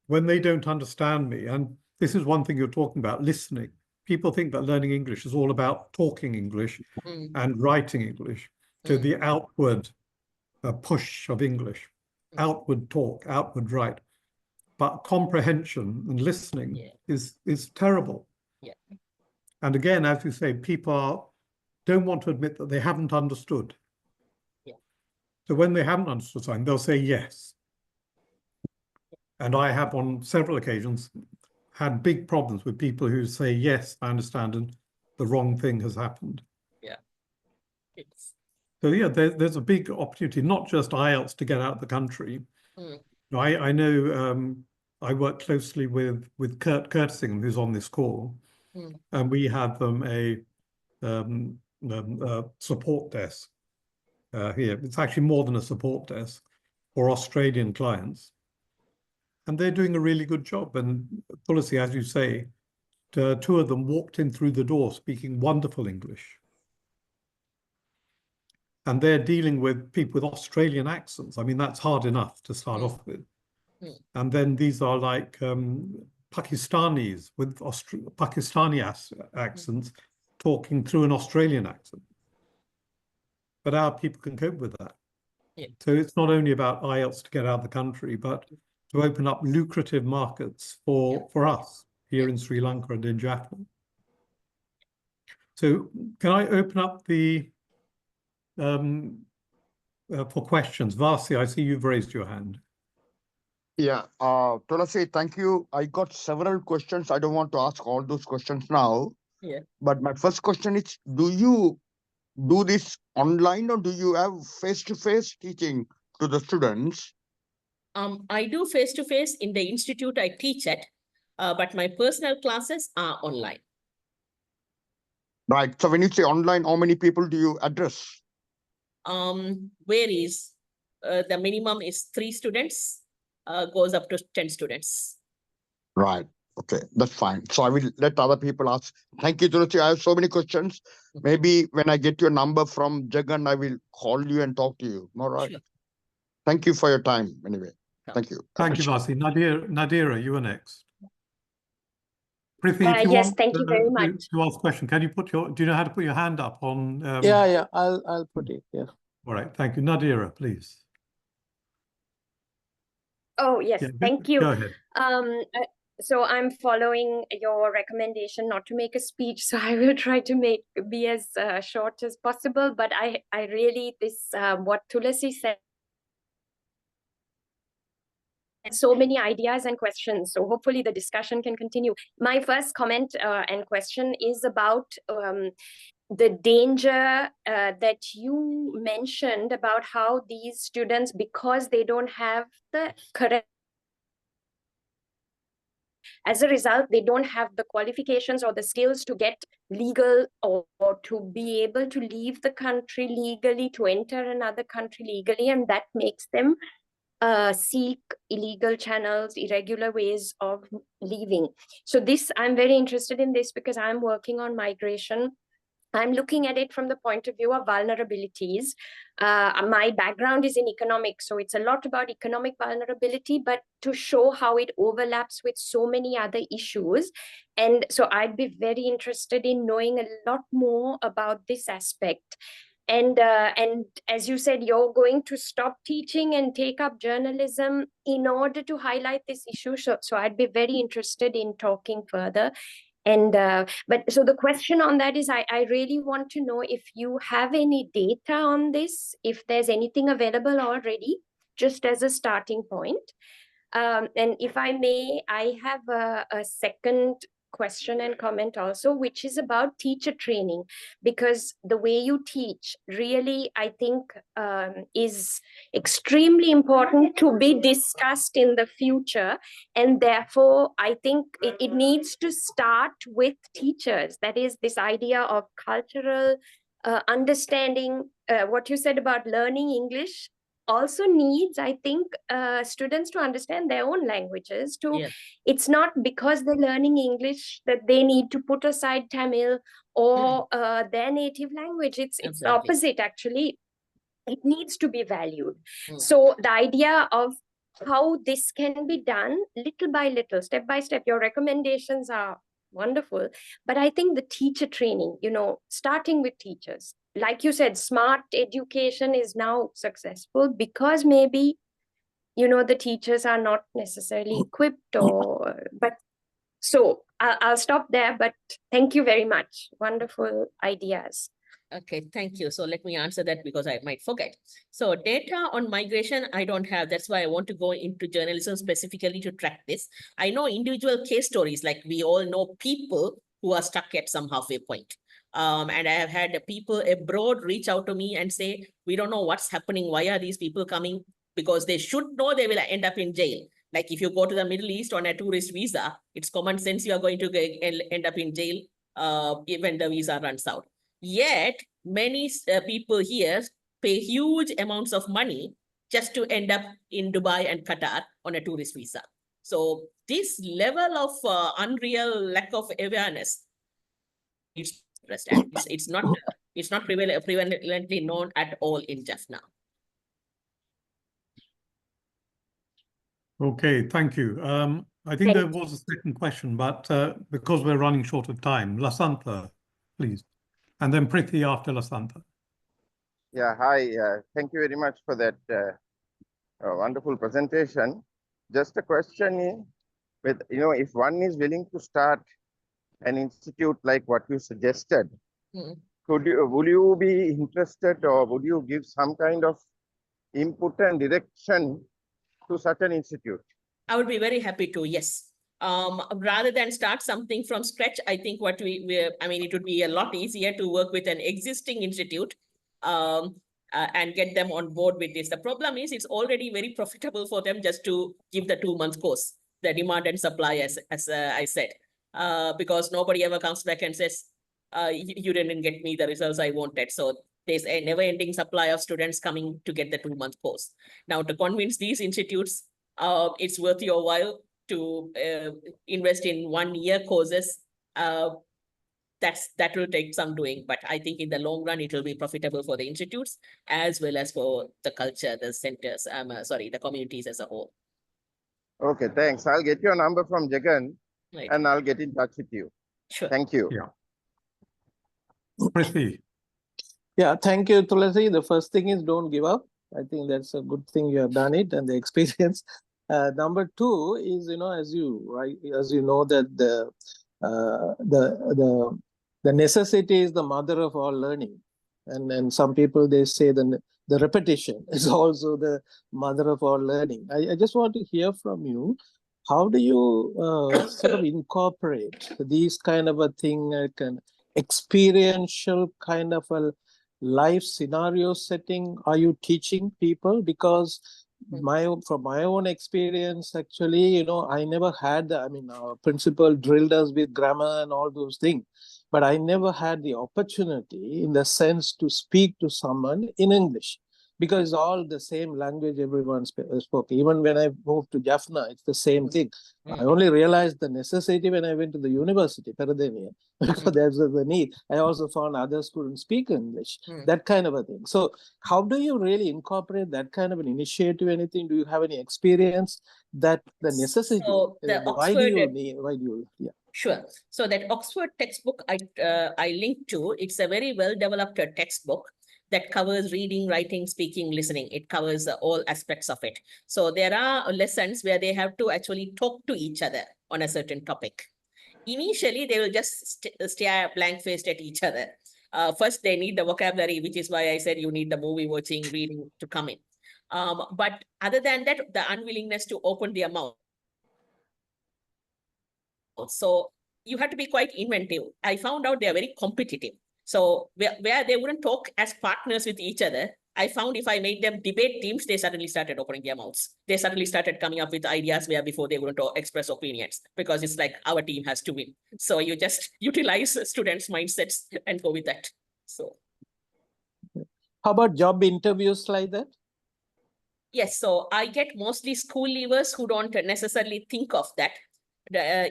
when they don't understand me, and this is one thing you're talking about, listening. People think that learning English is all about talking English and writing English. So the outward push of English, outward talk, outward write. But comprehension and listening is terrible. Yeah. And again, as you say, people don't want to admit that they haven't understood. Yeah. So when they haven't understood something, they'll say yes. And I have on several occasions had big problems with people who say, yes, I understand, and the wrong thing has happened. Yeah. So yeah, there's a big opportunity, not just IELTS to get out of the country. I know I work closely with Kurt Curtisingham, who's on this call, and we have a support desk here. It's actually more than a support desk for Australian clients. And they're doing a really good job. And Thulasi, as you say, two of them walked in through the door speaking wonderful English. And they're dealing with people with Australian accents. I mean, that's hard enough to start off with. And then these are like Pakistanis with Pakistani accents talking through an Australian accent. But our people can cope with that. Yeah. So it's not only about IELTS to get out of the country, but to open up lucrative markets for us here in Sri Lanka and in Jaffna. So can I open up the for questions? Vasi, I see you've raised your hand. Yeah, Thulasi, thank you. I got several questions. I don't want to ask all those questions now. Yeah. But my first question is, do you do this online or do you have face-to-face teaching to the students? I do face-to-face in the institute I teach at, but my personal classes are online. Right. So when you say online, how many people do you address? Varies. The minimum is 3 students, goes up to 10 students. Right. Okay, that's fine. So I will let other people ask. Thank you, Thulasi. I have so many questions. Maybe when I get your number from Jekhan, I will call you and talk to you. All right. Sure. Thank you for your time. Anyway, thank you. Thank you, Vasi. Nadira, you are next. Prithi, if you Yes, want thank you very much. to ask a question, can you put do you know how to put your hand up on? Yeah, I'll put it here. All right, thank you. Nadira, please. Oh, yes, Yeah, thank you. Go ahead. So I'm following your recommendation not to make a speech, so I will try to be as short as possible. But I really, what Thulasi said, so many ideas and questions. So hopefully the discussion can continue. My first comment and question is about the danger that you mentioned about how these students, because they don't have the correct, as a result, they don't have the qualifications or the skills to get legal or to be able to leave the country legally, to enter another country legally, and that makes them seek illegal channels, irregular ways of leaving. So I'm very interested in this because I'm working on migration. I'm looking at it from the point of view of vulnerabilities. My background is in economics, so it's a lot about economic vulnerability, but to show how it overlaps with so many other issues. And so I'd be very interested in knowing a lot more about this aspect. And as you said, you're going to stop teaching and take up journalism in order to highlight this issue. So I'd be very interested in talking further. And but so the question on that is, I really want to know if you have any data on this, if there's anything available already, just as a starting point. And if I may, I have a second question and comment also, which is about teacher training, because the way you teach really, I think, is extremely important to be discussed in the future. And therefore, I think it needs to start with teachers. That is this idea of cultural understanding. What you said about learning English also needs, I think, students to understand their own languages. Yes. It's not because they're learning English that they need to put aside Tamil or their native language. It's the Exactly. opposite, actually. It needs to be valued. Mm. So the idea of how this can be done little by little, step by step, your recommendations are wonderful. But I think the teacher training, starting with teachers, like you said, smart education is now successful because maybe, the teachers are not necessarily equipped but so I'll stop there, but thank you very much. Wonderful ideas. Okay, thank you. So let me answer that because I might forget. So data on migration, I don't have. That's why I want to go into journalism specifically to track this. I know individual case stories, like we all know people who are stuck at some halfway point. And I have had people abroad reach out to me and say, we don't know what's happening. Why are these people coming? Because they should know they will end up in jail. Like if you go to the Middle East on a tourist visa, it's common sense you are going to end up in jail when the visa runs out. Yet, many people here pay huge amounts of money just to end up in Dubai and Qatar on a tourist visa. So this level of unreal lack of awareness, it's not prevalently known at all in Jaffna. Okay, thank you. I think there was a second question, but because we're running short of time, Lasantha, please. And then Prithi after Lasantha. Yeah, hi. Thank you very much for that wonderful presentation. Just a question with, if one is willing to start an institute like what you suggested, Mm. would you be interested or would you give some kind of input and direction to such an institute? I would be very happy to, yes. Rather than start something from scratch, I think I mean, it would be a lot easier to work with an existing institute and get them on board with this. The problem is it's already very profitable for them just to give the 2 month course, the demand and supply, as I said, because nobody ever comes back and says, you didn't get me the results I wanted. So there's a never ending supply of students coming to get the 2 month course. Now, to convince these institutes, it's worth your while to invest in 1 year courses. That will take some doing, but I think in the long run, it will be profitable for the institutes as well as for the culture, the centers, the communities as a whole. Okay, thanks. I'll get your number from Jekhan Right. and I'll get in touch with you. Sure. Thank you. Yeah. Prithvi. Yeah, thank you, Thulasi. The first thing is don't give up. I think that's a good thing you have done it and the experience. Number two is, as you know that the necessity is the mother of all learning. And some people, they say the repetition is also the mother of all learning. I just want to hear from you. How do you sort of incorporate these kind of a thing, like an experiential kind of a life scenario setting? Are you teaching people? Because from my own experience, actually, I never had our principal drilled us with grammar and all those things, but I never had the opportunity in the sense to speak to someone in English, because it's all the same language everyone spoke. Even when I moved to Jaffna, it's the same thing. I only realized the necessity when I went to the university, Peradeniya, because there's the need. I also found others couldn't speak English, that kind of a thing. So how do you really incorporate that kind of an initiative? Anything? Do you have any experience that the necessity? So the why do you need? Why do you? Yeah. Sure. So that Oxford textbook I linked to, it's a very well developed textbook that covers reading, writing, speaking, listening. It covers all aspects of it. So there are lessons where they have to actually talk to each other on a certain topic. Initially, they will just stare blank-faced at each other. First, they need the vocabulary, which is why I said you need the movie watching, reading to come in. But other than that, the unwillingness to open their mouth. So you have to be quite inventive. I found out they are very competitive. So where they wouldn't talk as partners with each other, I found if I made them debate teams, they suddenly started opening their mouths. They suddenly started coming up with ideas where before they wouldn't express opinions, because it's like our team has to win. So you just utilize students' mindsets and go with that. So how about job interviews like that? Yes, so I get mostly school leavers who don't necessarily think of that.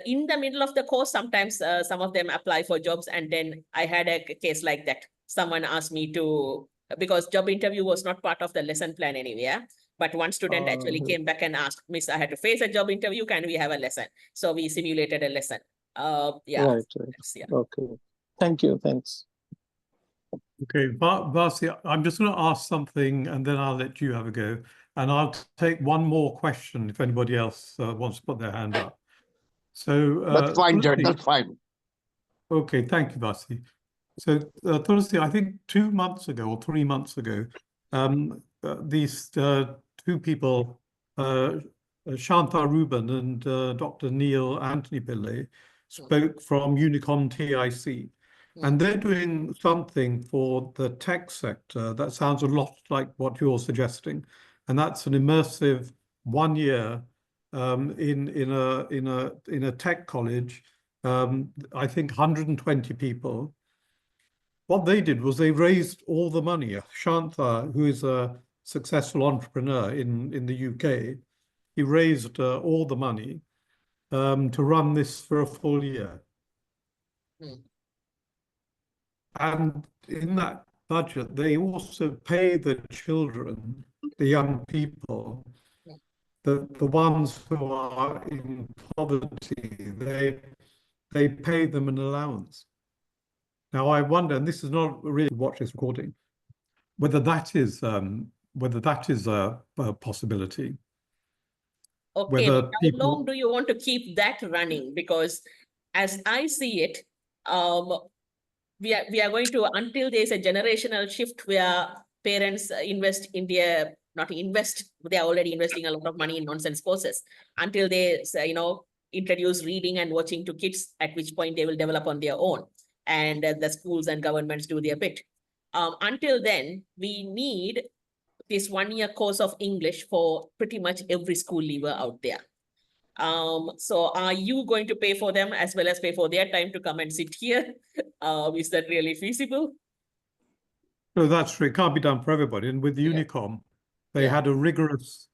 In the middle of the course, sometimes some of them apply for jobs, and then I had a case like that. Someone asked me to, because job interview was not part of the lesson plan anywhere, but one student actually came back and asked, Miss, I had to face a job interview, can we have a lesson? So we simulated a lesson. Yeah. Right. Yeah. Okay. Thank you. Thanks. Okay, Vasi, I'm just going to ask something and then I'll let you have a go. And I'll take one more question if anybody else wants to put their hand up. So That's fine, Jack. Thulasi, That's fine. okay, thank you, Vasi. So Thulasi, I think 2 months ago or 3 months ago, these two people, Shantha Ruben and Dr. Neil Anthony Pillay, spoke from Unicon TIC. And they're doing something for the tech sector that sounds a lot like what you're suggesting. And that's an immersive 1 year in a tech college. I think 120 people. What they did was they raised all the money. Shantha, who is a successful entrepreneur in the UK, he raised all the money to run this for a full year. And in that budget, they also pay the children, the young people, the ones who are in poverty, they pay them an allowance. Now I wonder, and this is not really watch this recording, whether that is a possibility. Okay, Whether but how people- long do you want to keep that running? Because as I see it, we are going to, until there's a generational shift where parents invest in their, not invest, they are already investing a lot of money in nonsense courses, until they, introduce reading and watching to kids, at which point they will develop on their own. And the schools and governments do their bit. Until then, we need this 1-year course of English for pretty much every school leaver out there. So are you going to pay for them as well as pay for their time to come and sit here? Is that really feasible? No, that's true. It can't be done for everybody. And with Unicom, they had a rigorous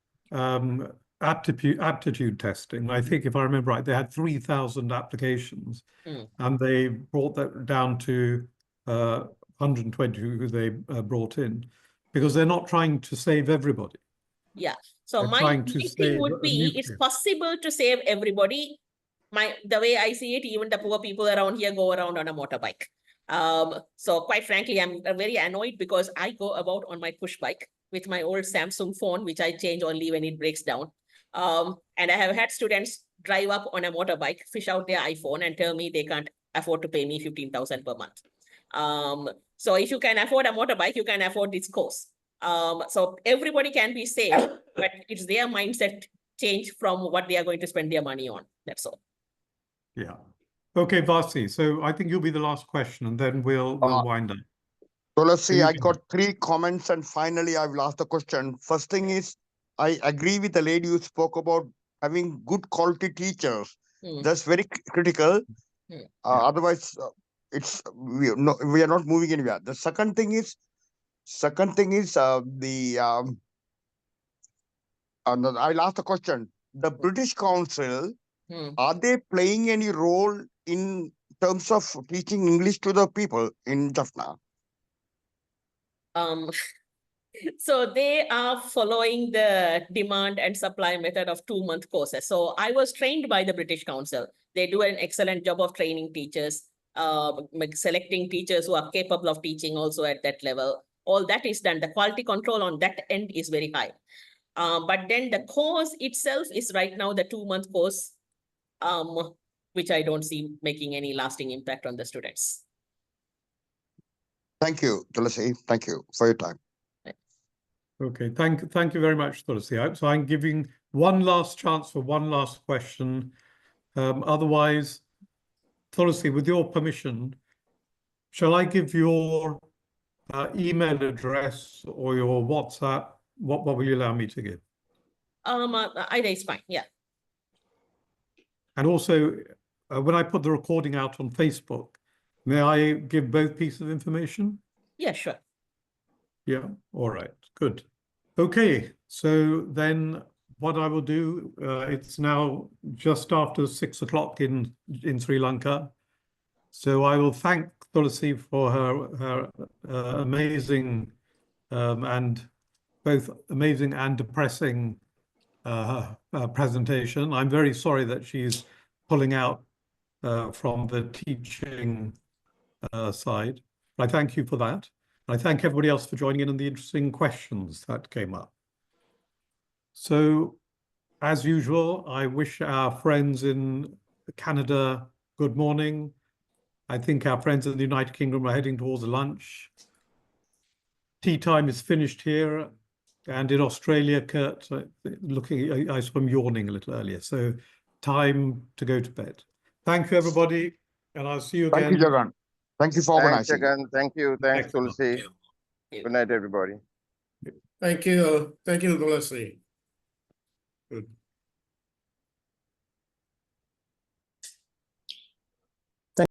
aptitude testing. I think, if I remember right, they had 3,000 applications, and they brought that down to 120 who they brought in, because they're not trying to save everybody. Yeah. So They're my trying to thing save would a be, it's nucleus. possible to save everybody. The way I see it, even the poor people around here go around on a motorbike. So quite frankly, I'm very annoyed because I go about on my push bike with my old Samsung phone, which I change only when it breaks down. And I have had students drive up on a motorbike, fish out their iPhone and tell me they can't afford to pay me 15,000 per month. So if you can afford a motorbike, you can afford this course. So everybody can be saved, but it's their mindset change from what they are going to spend their money on. That's all. Yeah. Okay, Vasi. So I think you'll be the last question, and then we'll wind up. Thulasi, I got 3 comments, and finally I will ask the question. First thing is, I agree with the lady who spoke about having good quality teachers. That's very critical. Otherwise, we are not moving anywhere. The second thing is I'll ask the question. The British Council, are they playing any role in terms of teaching English to the people in Jaffna? So they are following the demand and supply method of 2-month courses. So I was trained by the British Council. They do an excellent job of training teachers, selecting teachers who are capable of teaching also at that level. All that is done. The quality control on that end is very high. But then the course itself is right now the 2-month course, which I don't see making any lasting impact on the students. Thank you, Thulasi. Thank you for your time. Okay, thank you very much, Thulasi. So I'm giving one last chance for one last question. Otherwise, Thulasi, with your permission, shall I give your email address or your WhatsApp? What will you allow me to give? Either is fine, yeah. And also, when I put the recording out on Facebook, may I give both pieces of information? Yeah, sure. Yeah, all right, good. Okay, so then what I will do, it's now just after 6 o'clock in Sri Lanka. So I will thank Thulasi for her amazing and both amazing and depressing presentation. I'm very sorry that she's pulling out from the teaching side. I thank you for that. I thank everybody else for joining in and the interesting questions that came up. So, as usual, I wish our friends in Canada good morning. I think our friends in the United Kingdom are heading towards lunch. Tea time is finished here. And in Australia, Kurt, I saw him yawning a little earlier. So, time to go to bed. Thank you, everybody. And I'll see you again. Thank you, Jekhan. Thank you for Thanks, organizing. Jekhan. Thank you. Thanks, Excellent. Thulasi. Good night, everybody. Thank you. Thank you, Thulasi. Good.